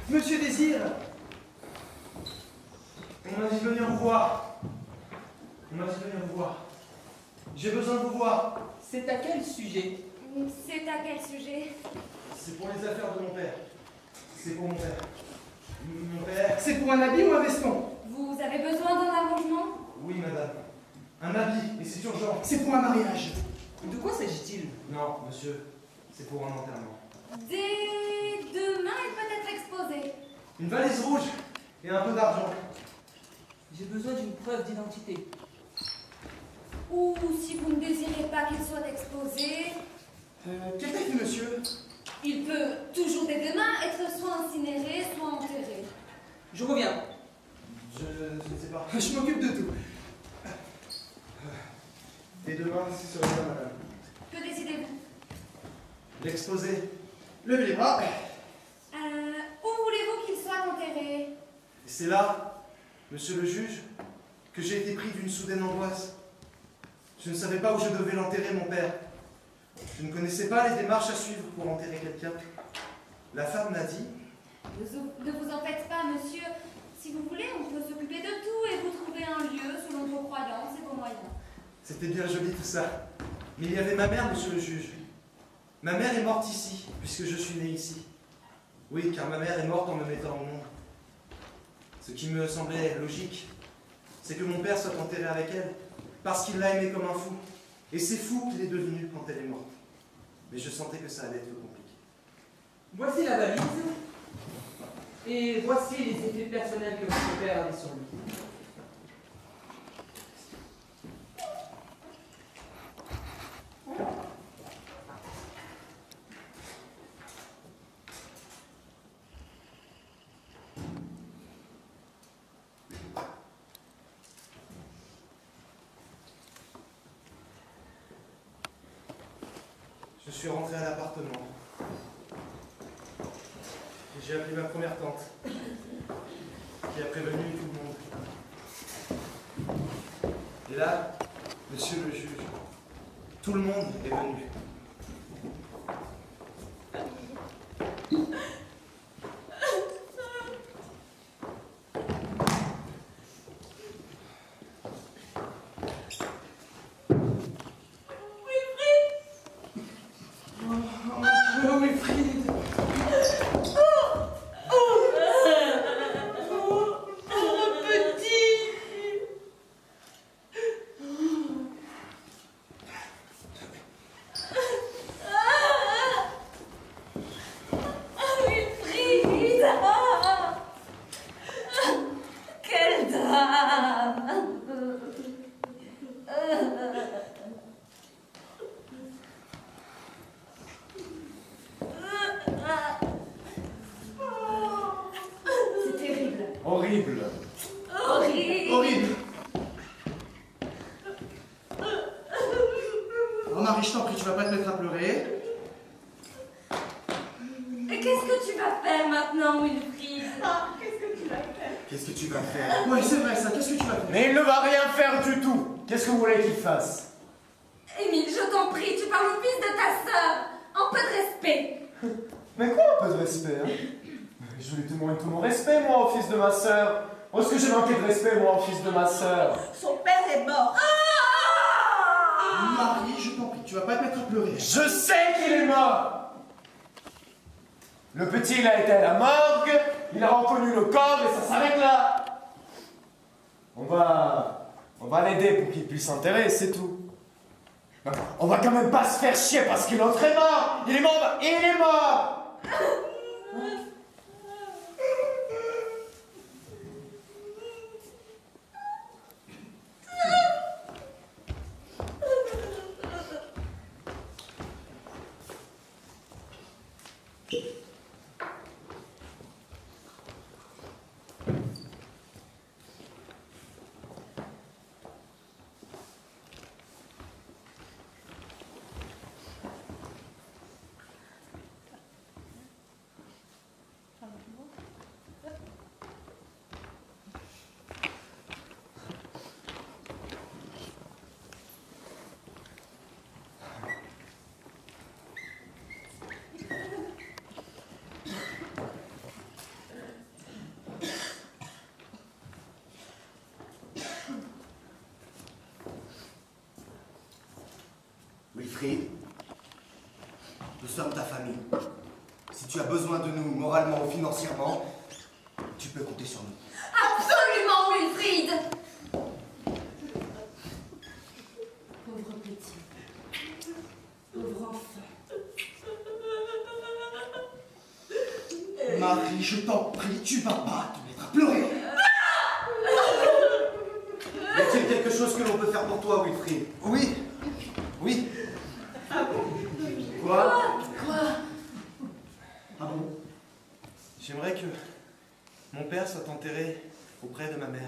Monsieur Désir, on m'a dit de venir vous voir. On m'a dit de venir vous voir. J'ai besoin de vous voir. C'est à quel sujet? C'est à quel sujet? C'est pour les affaires de mon père. C'est pour mon père. Mon père. C'est pour un habit ou un veston? Vous avez besoin d'un arrangement? Oui, madame. Un habit, et c'est urgent. C'est pour un mariage. De quoi s'agit-il? Non, monsieur, c'est pour un enterrement. Dès demain, il peut être exposé. Une valise rouge et un peu d'argent. J'ai besoin d'une preuve d'identité. Ou si vous ne désirez pas qu'il soit exposé, Quelle taille fait monsieur? il peut toujours dès demain être soit incinéré, soit enterré. Je reviens. Je ne sais pas. Je m'occupe de tout. Et demain, si ce serait bien, madame. Que décidez-vous? L'exposé. Levez les bras. Où voulez-vous qu'il soit enterré? Et c'est là, monsieur le juge, que j'ai été pris d'une soudaine angoisse. Je ne savais pas où je devais l'enterrer, mon père. Je ne connaissais pas les démarches à suivre pour enterrer quelqu'un. La femme m'a dit... Ne vous en faites pas, monsieur. Si vous voulez, on peut s'occuper de tout et vous trouver un lieu selon vos croyances et vos moyens. C'était bien joli tout ça. Mais il y avait ma mère, monsieur le juge. Ma mère est morte ici, puisque je suis né ici. Oui, car ma mère est morte en me mettant au monde. Ce qui me semblait logique, c'est que mon père soit enterré avec elle, parce qu'il l'a aimée comme un fou. Et c'est fou qu'il est devenu quand elle est morte. Mais je sentais que ça allait être compliqué. Voici la valise. Et voici les effets personnels que votre père avait sur lui. Je suis rentré à l'appartement. Et j'ai appelé ma première tante, qui a prévenu tout le monde. Et là, monsieur le juge, tout le monde est venu. Horrible. Horrible. Horrible. Oh Marie, je t'en prie, tu vas pas te mettre à pleurer. Et qu'est-ce que tu vas faire maintenant, Wilfried? Qu'est-ce que tu vas faire? Oui, c'est vrai ça, qu'est-ce que tu vas faire? Mais il ne va rien faire du tout. Qu'est-ce que vous voulez qu'il fasse? Émile, je t'en prie, tu parles au fils de ta sœur. Un peu de respect. Mais quoi, un peu de respect, hein? Je lui témoigne tout mon respect, moi, au fils de ma sœur. Où est-ce que j'ai manqué de respect, moi, au fils de ma sœur? Son père est mort. Marie, je t'en prie, tu vas pas te mettre à pleurer. Je sais qu'il est mort. Le petit, il a été à la morgue, il a reconnu le corps et ça s'arrête là. On va l'aider pour qu'il puisse s'enterrer, c'est tout. On va quand même pas se faire chier parce que l'autre est mort. Il est mort, il est mort. Wilfried, nous sommes ta famille. Si tu as besoin de nous, moralement ou financièrement, tu peux compter sur nous. Absolument, Wilfried! Pauvre petit. Pauvre enfant. Marie, je t'en prie, tu vas pas te mettre à pleurer. Y a-t-il quelque chose que l'on peut faire pour toi, Wilfried? Oui, oui. Quoi? Ah bon? J'aimerais que mon père soit enterré auprès de ma mère.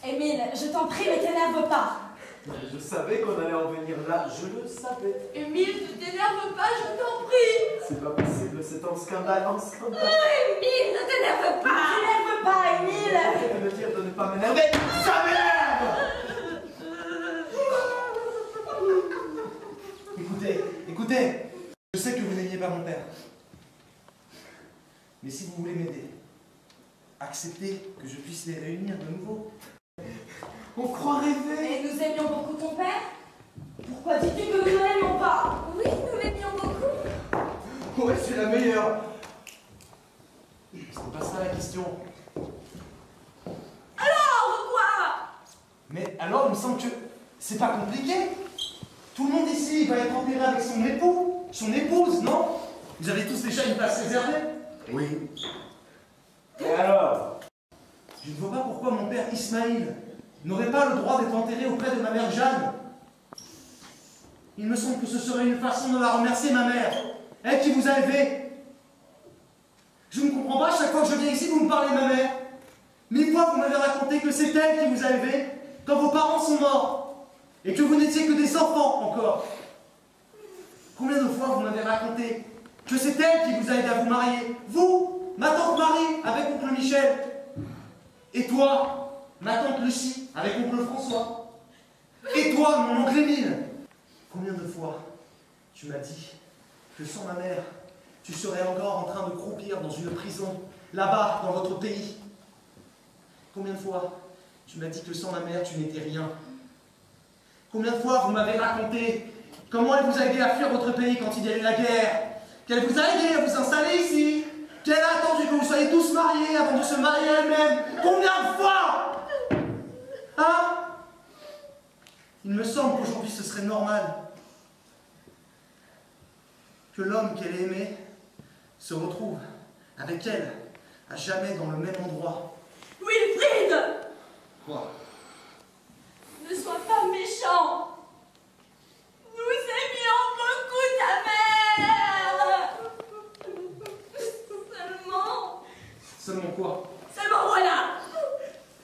Émile, je t'en prie, mais t'énerve pas. Je savais qu'on allait en venir là, je le savais. Émile, ne t'énerve pas, je t'en prie! C'est pas possible, c'est un scandale, un scandale. Émile, ne t'énerve pas! T'énerve pas, Émile. Tu me dire de ne pas m'énerver, ça m'énerve! Écoutez, écoutez, je sais que vous n'aimiez pas mon père. Mais si vous voulez m'aider, acceptez que je puisse les réunir de nouveau. On croit rêver. Et nous aimions beaucoup ton père? Pourquoi dis-tu que nous ne l'aimions pas? Oui, nous l'aimions beaucoup. Ouais, c'est la meilleure. Ce n'est pas ça la question. Alors, quoi? Mais alors, il me semble que c'est pas compliqué. Tout le monde ici va être enterré avec son époux, son épouse, non? Vous avez tous déjà une place réservée? Oui. Et alors? Je ne vois pas pourquoi mon père Ismaïl n'aurait pas le droit d'être enterré auprès de ma mère Jeanne. Il me semble que ce serait une façon de la remercier, ma mère. Elle qui vous a élevé. Je ne comprends pas, chaque fois que je viens ici, vous me parlez de ma mère. Mille fois, vous m'avez raconté que c'est elle qui vous a élevé quand vos parents sont morts. Et que vous n'étiez que des enfants encore. Combien de fois vous m'avez raconté que c'est elle qui vous a aidé à vous marier. Vous, ma tante Marie, avec oncle Michel. Et toi, ma tante Lucie, avec oncle François. Et toi, mon oncle Émile. Combien de fois tu m'as dit que sans ma mère, tu serais encore en train de croupir dans une prison, là-bas, dans votre pays. Combien de fois tu m'as dit que sans ma mère, tu n'étais rien. Combien de fois vous m'avez raconté comment elle vous a aidé à fuir votre pays quand il y a eu la guerre, qu'elle vous a aidé à vous installer ici, qu'elle a attendu que vous soyez tous mariés avant de se marier elle-même. Combien de fois? Hein? Il me semble qu'aujourd'hui ce serait normal que l'homme qu'elle aimait se retrouve avec elle à jamais dans le même endroit. Wilfried! Quoi? Ne sois pas méchant! Nous aimions beaucoup ta mère! Seulement quoi? Seulement voilà!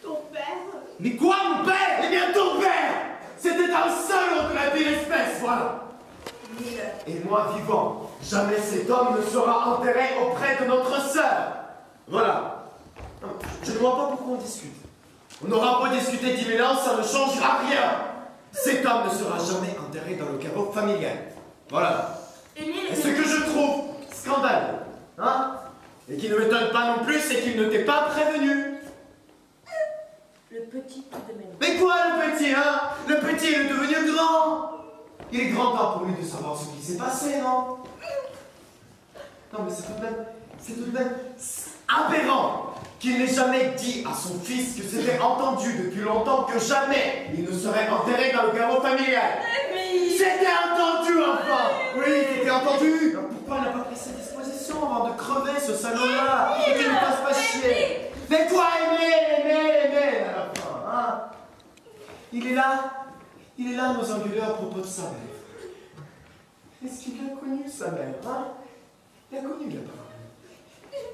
Ton père! Mais quoi, mon père? Eh bien, ton père, c'était un salaud de la vile espèce, voilà. Et moi, vivant, jamais cet homme ne sera enterré auprès de notre sœur. Voilà. Je ne vois pas pourquoi on discute. On n'aura pas discuté 10 000 ans, ça ne changera rien. Cet homme ne sera jamais enterré dans le caveau familial. Voilà. Émile, Et ce que je trouve scandaleux, hein, et qui ne m'étonne pas non plus, c'est qu'il ne t'ait pas prévenu. Le petit tout de même. Mais quoi, le petit, hein? Le petit est devenu grand. Il est grand temps pour lui de savoir ce qui s'est passé, non? Non, mais c'est tout de même aberrant qu'il n'ait jamais dit à son fils que c'était entendu depuis longtemps que jamais il ne serait enterré dans le caveau familial. C'était entendu, enfin! Oui, c'était entendu! Alors pourquoi il n'a pas pris ses dispositions avant de crever, ce salaud-là? Et qu'il ne fasse pas chier! Mais quoi, aimer, à la fin, hein? Il est là, nos engueuleurs à propos de sa mère. Est-ce qu'il a connu sa mère, hein? Il a connu, il a pas connu.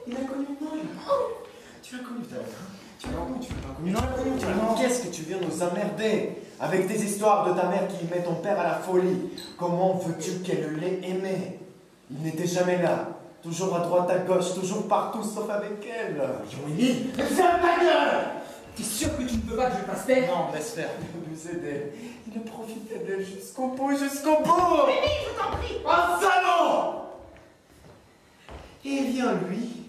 Il a connu, non, il a pas connu. Tu as connu ta mère, hein? Tu l'as connu, tu l'as pas connu. Non, tu l'as connu. Qu'est-ce que tu viens nous emmerder avec des histoires de ta mère qui met ton père à la folie? Comment veux-tu qu'elle l'ait aimé? Il n'était jamais là. Toujours à droite, à gauche, toujours partout, sauf avec elle. Yomi, ferme ta gueule! T'es sûr que tu ne peux pas que je fasse taire? Non, laisse faire. Nous aider. Il a profité d'elle jusqu'au bout, jusqu'au bout. Mimi, je t'en prie. Un salaud! Et vient lui,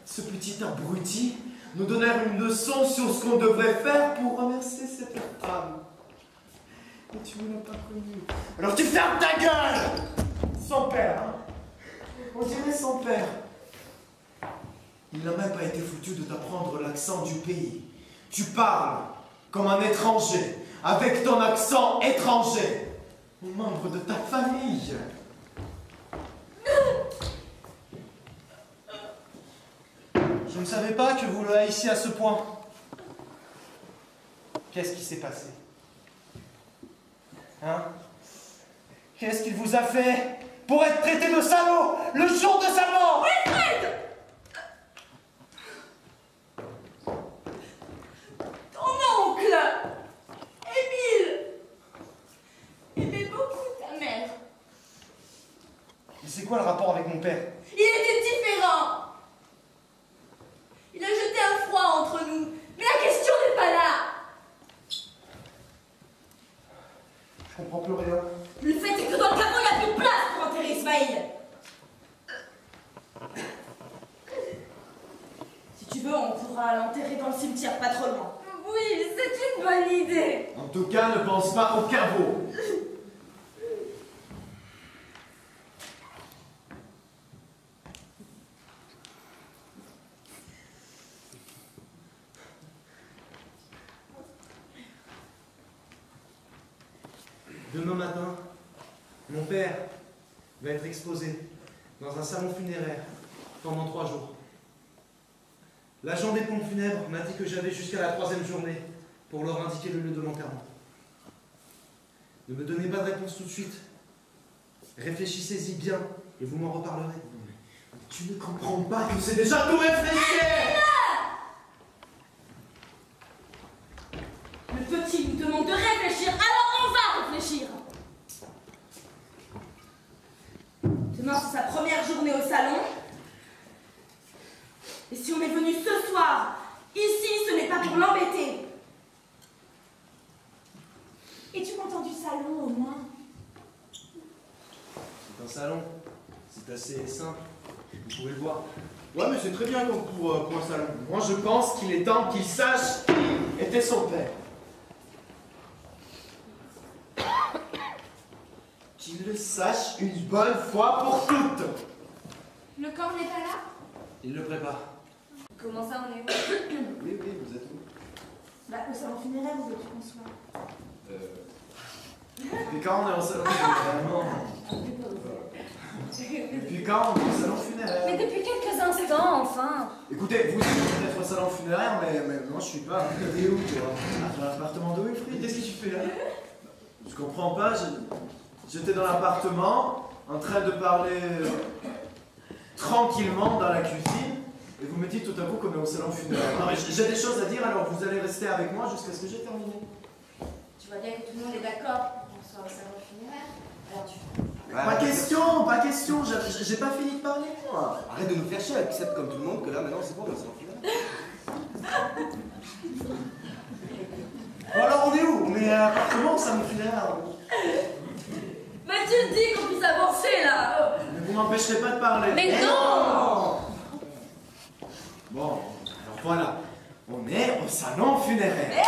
ce petit abruti, nous donner une leçon sur ce qu'on devrait faire pour remercier cette femme. Et tu ne l'as pas connue. Alors tu fermes ta gueule! Son père, hein? On dirait son père. Il n'a même pas été foutu de t'apprendre l'accent du pays. Tu parles comme un étranger, avec ton accent étranger, aux membres de ta famille. Je ne savais pas que vous le haissiez à ce point. Qu'est-ce qui s'est passé? Hein? Qu'est-ce qu'il vous a fait pour être traité de salaud le jour de sa mort? Wilfred! Ton oncle, Émile, aimait beaucoup ta mère. Mais c'est quoi le rapport avec mon père? Il était différent. Il a jeté un froid entre nous. Mais la question n'est pas là. Je comprends plus rien. Le fait est que dans le caveau, il n'y a plus de place pour enterrer Ismaïl. Si tu veux, on pourra l'enterrer dans le cimetière, pas trop loin. Oui, c'est une bonne idée. En tout cas, ne pense pas au caveau. Demain matin, mon père va être exposé dans un salon funéraire pendant 3 jours. L'agent des pompes funèbres m'a dit que j'avais jusqu'à la 3e journée pour leur indiquer le lieu de l'enterrement. Ne me donnez pas de réponse tout de suite. Réfléchissez-y bien et vous m'en reparlerez. Tu ne comprends pas que c'est déjà tout réfléchi. Le petit nous demande de réfléchir, alors on va réfléchir. Demain, c'est sa première journée au salon. Et si on est venu ce soir, ici, ce n'est pas pour l'embêter. Es-tu content du salon, au moins? C'est un salon. C'est assez simple. Vous pouvez le voir. Ouais, mais c'est très bien comme pour un salon. Moi, je pense qu'il est temps qu'il sache qui était son père. Qu'il le sache une bonne fois pour toutes. Le corps n'est pas là? Il le prépare. Comment ça, on est où? Oui, vous êtes où? Bah, au salon funéraire, où veux-tu qu'on soit? Depuis quand on est au salon funéraire? Depuis quand on est au salon funéraire? Mais depuis quelques instants, enfin. Écoutez, vous êtes peut-être au salon funéraire, mais moi je suis pas. T'es où, toi? Dans l'appartement de Wilfried? Qu'est-ce que tu fais là? Je comprends pas, j'étais dans l'appartement, en train de parler tranquillement dans la cuisine, et vous me dites tout à coup qu'on est au salon funéraire. Non mais j'ai des choses à dire, alors vous allez rester avec moi jusqu'à ce que j'ai terminé. Tu vois bien que tout le monde est d'accord pour qu'on soit au salon funéraire. Alors tu Pas question, j'ai pas fini de parler moi. Arrête de nous faire chier, accepte comme tout le monde que là maintenant c'est bon, c'est en finale. Bon alors on est où? On est à l'appartement au salon funéraire? Mais tu te dis qu'on puisse avancer, là. Mais vous m'empêcherez pas de parler. Mais non! Bon, alors voilà, on est au salon funéraire.